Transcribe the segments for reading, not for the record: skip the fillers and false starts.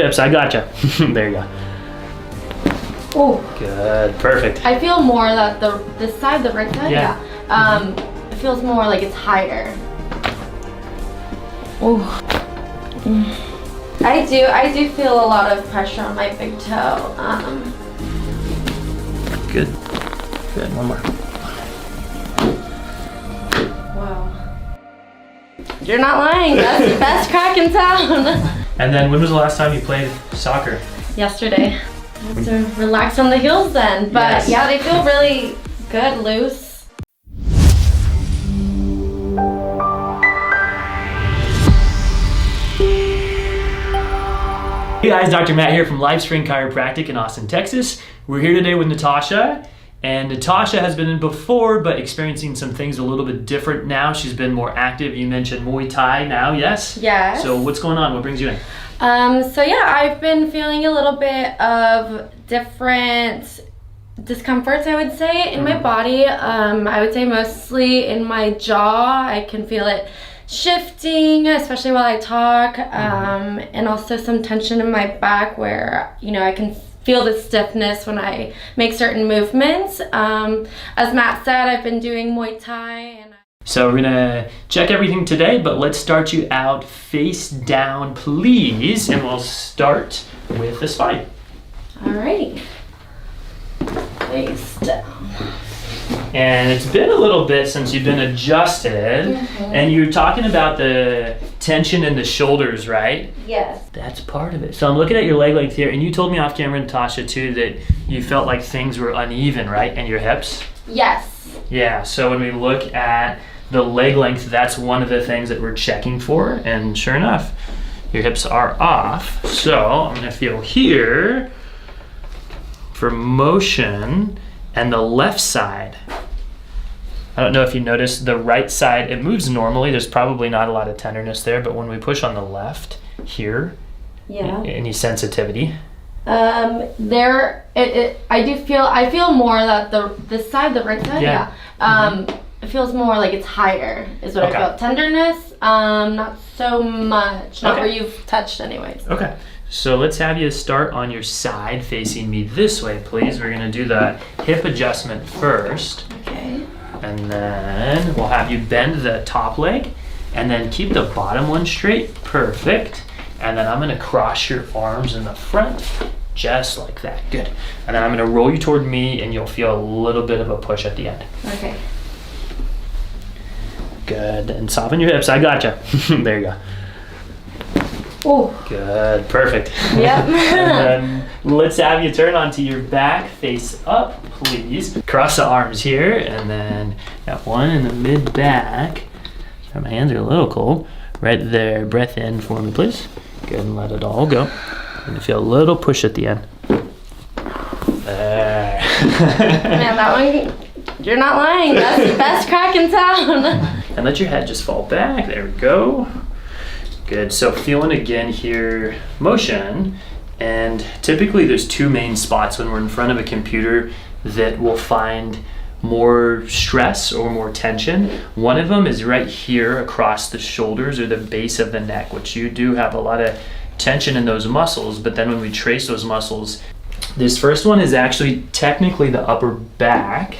Hips, I gotcha. There you go. Oh. Good, perfect. I feel more that this side, the right side, it feels more like it's higher. Oh. I do feel a lot of pressure on my big toe. Good. Good, one more. Wow. You're not lying, that's the best crack in town. And then when was the last time you played soccer? Yesterday. I have to relax on the heels then. But yes. Yeah, they feel really good, loose. Hey guys, Dr. Matt here from LifeSpring Chiropractic in Austin, Texas. We're here today with Natasha. And Natasha has been in before, but experiencing some things a little bit different now. She's been more active. You mentioned Muay Thai now, yes? Yes. So what's going on? What brings you in? So yeah, I've been feeling a little bit of different discomforts, I would say, in my body. I would say mostly in my jaw. I can feel it shifting, especially while I talk, and also some tension in my back where, you know, I can feel the stiffness when I make certain movements. As Matt said, I've been doing Muay Thai. So we're gonna check everything today, but let's start you out face down, please, and we'll start with the spine. All right, face down. And it's been a little bit since you've been adjusted, and you're talking about the tension in the shoulders, right? Yes. That's part of it. So I'm looking at your leg length here, and you told me off camera, Natasha, too, that you felt like things were uneven, right, in your hips? Yes. Yeah, so when we look at the leg length, that's one of the things that we're checking for, and sure enough, your hips are off. So I'm gonna feel here for motion, and the left side. I don't know if you noticed the right side, it moves normally. There's probably not a lot of tenderness there, but when we push on the left here, any sensitivity? I feel more that this side, the right side, it feels more like it's higher, is what I feel. Tenderness, not so much, not where you've touched anyways. Okay, so let's have you start on your side facing me this way, please. We're gonna do the hip adjustment first. Okay. And then we'll have you bend the top leg and then keep the bottom one straight. Perfect. And then I'm gonna cross your arms in the front, just like that. Good. And then I'm gonna roll you toward me and you'll feel a little bit of a push at the end. Okay. Good. And soften your hips. I gotcha. There you go. Oh. Good. Perfect. Yep. And then let's have you turn onto your back, face up, please. Cross the arms here, and then got one in the mid back. My hands are a little cold. Right there. Breath in for me, please. Good, and let it all go. And you feel a little push at the end. There. Man, that one, you're not lying. That's the best crack in town. And let your head just fall back. There we go. Good. So feeling again here, motion. And typically there's two main spots when we're in front of a computer that we'll find more stress or more tension. One of them is right here across the shoulders or the base of the neck, which you do have a lot of tension in those muscles. But then when we trace those muscles, this first one is actually technically the upper back.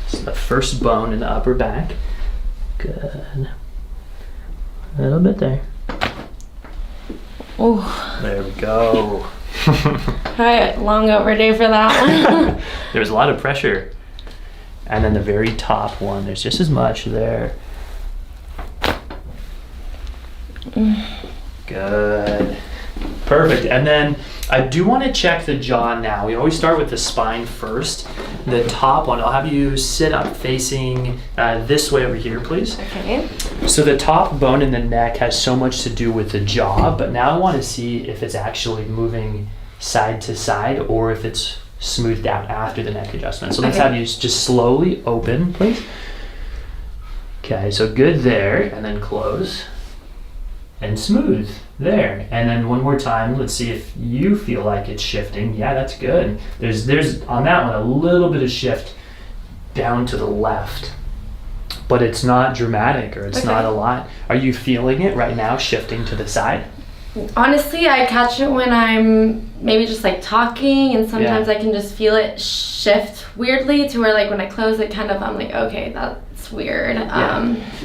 It's the first bone in the upper back. Good. A little bit there. Oh. There we go. Alright, long overdue for that one. There was a lot of pressure. And then the very top one, there's just as much there. Good. Perfect. And then I do want to check the jaw now. We always start with the spine first. The top one, I'll have you sit up facing this way over here, please. Okay. So the top bone in the neck has so much to do with the jaw, but now I want to see if it's actually moving side to side or if it's smoothed out after the neck adjustment. So let's have you just slowly open, please. Okay, so good there, and then close. And smooth there. And then one more time, let's see if you feel like it's shifting. Yeah, that's good. There's on that one a little bit of shift down to the left, but it's not dramatic or it's not a lot. Are you feeling it right now shifting to the side? Honestly, I catch it when I'm maybe just like talking, and sometimes I can just feel it shift weirdly to where like when I close it, kind of I'm like, okay, that's weird.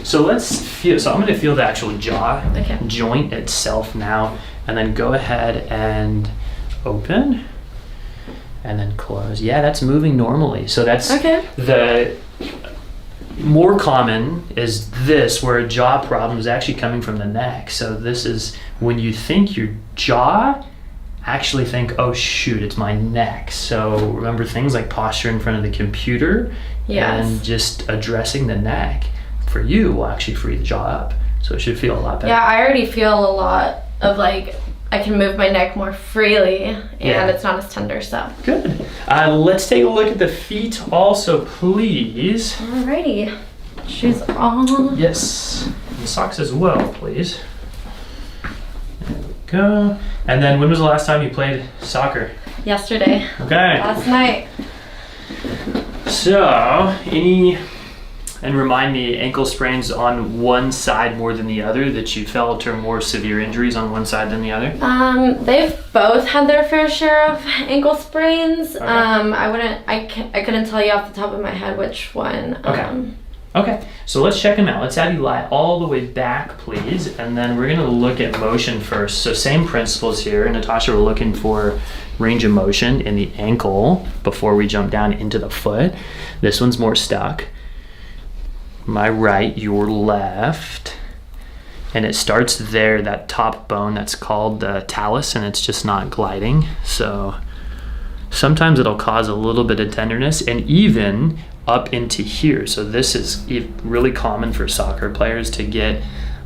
So let's feel. So I'm going to feel the actual jaw joint itself now, and then go ahead and open, and then close. Yeah, that's moving normally. So that's the more common is this, where a jaw problem is actually coming from the neck. So this is when you think your jaw, actually think, oh shoot, it's my neck. So remember things like posture in front of the computer and just addressing the neck for you will actually free the jaw up. So it should feel a lot better. Yeah, I already feel a lot of like, I can move my neck more freely and it's not as tender, so. Good. Let's take a look at the feet also, please. Alrighty. Shoes on. Yes. And socks as well, please. There we go. And then when was the last time you played soccer? Yesterday. Okay. Last night. So, and remind me, ankle sprains on one side more than the other, that you felt, or more severe injuries on one side than the other? They've both had their fair share of ankle sprains. Okay. I couldn't tell you off the top of my head which one. Okay, so let's check them out. Let's have you lie all the way back, please, and then we're gonna look at motion first. So same principles here. Natasha, we're looking for range of motion in the ankle before we jump down into the foot. This one's more stuck. My right, your left. And it starts there, that top bone, that's called the talus, and it's just not gliding. So sometimes it'll cause a little bit of tenderness, and even up into here. So this is really common for soccer players to get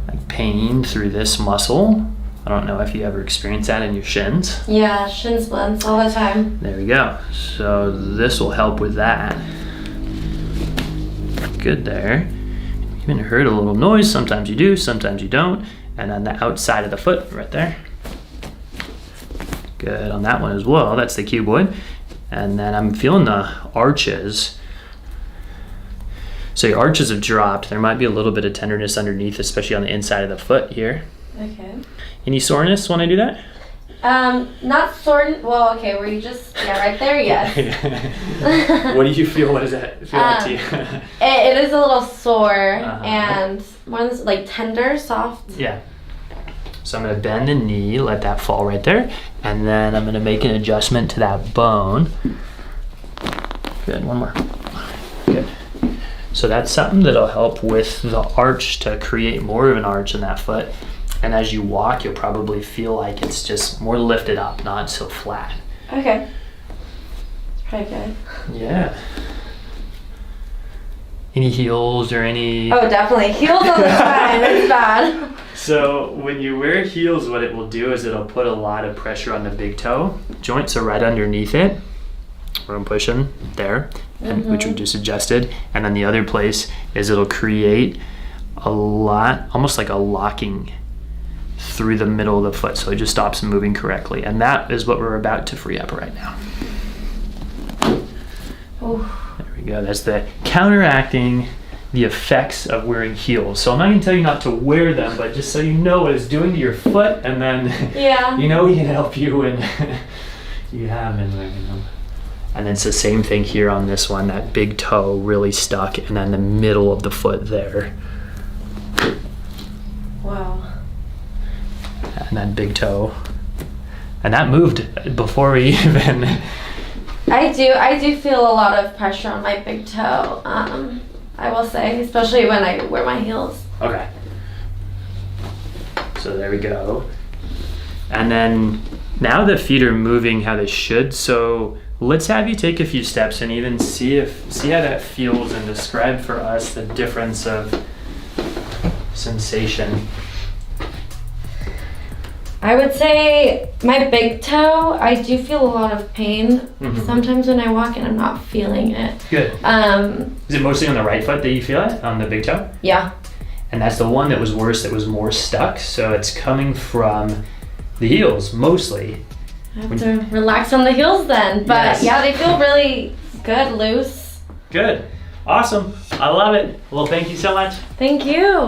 like pain through this muscle. I don't know if you ever experienced that in your shins. Yeah, shin splints all the time. There we go. So this will help with that. Good there. You even heard a little noise. Sometimes you do, sometimes you don't. And on the outside of the foot, right there. Good on that one as well. That's the cuboid. And then I'm feeling the arches. So your arches have dropped. There might be a little bit of tenderness underneath, especially on the inside of the foot here. Okay. Any soreness when I do that? Not sore. Well, okay, were you just right there? Yes. What do you feel? What does that feel like to you? It is a little sore and more like tender, soft. Yeah. So I'm gonna bend the knee, let that fall right there, and then I'm gonna make an adjustment to that bone. Good. One more. Good. So that's something that'll help with the arch, to create more of an arch in that foot. And as you walk, you'll probably feel like it's just more lifted up, not so flat. Okay. It's pretty good. Yeah. Any heels or any... Oh, definitely. Heels all the time. It's bad. So when you wear heels, what it will do is it'll put a lot of pressure on the big toe joint, so right underneath it, where I'm pushing there, and which we just adjusted. And then the other place is it'll create a lot, almost like a locking through the middle of the foot, so it just stops moving correctly. And that is what we're about to free up right now. Oh. There we go. That's the counteracting the effects of wearing heels. So I'm not going to tell you not to wear them, but just so you know what it's doing to your foot, and then you know we can help you when you have been wearing them. And then it's the same thing here on this one, that big toe really stuck, and then the middle of the foot there. Wow. And that big toe. And that moved before we even... I do feel a lot of pressure on my big toe, I will say, especially when I wear my heels. Okay. So there we go. And then now the feet are moving how they should, so let's have you take a few steps and even see how that feels, and describe for us the difference of sensation. I would say my big toe, I do feel a lot of pain sometimes when I walk, and I'm not feeling it. Good. Is it mostly on the right foot that you feel it, on the big toe? Yeah. And that's the one that was worse, that was more stuck, so it's coming from the heels mostly. I have to relax on the heels then, but yeah, they feel really good, loose. Good. Awesome. I love it. Well, thank you so much. Thank you.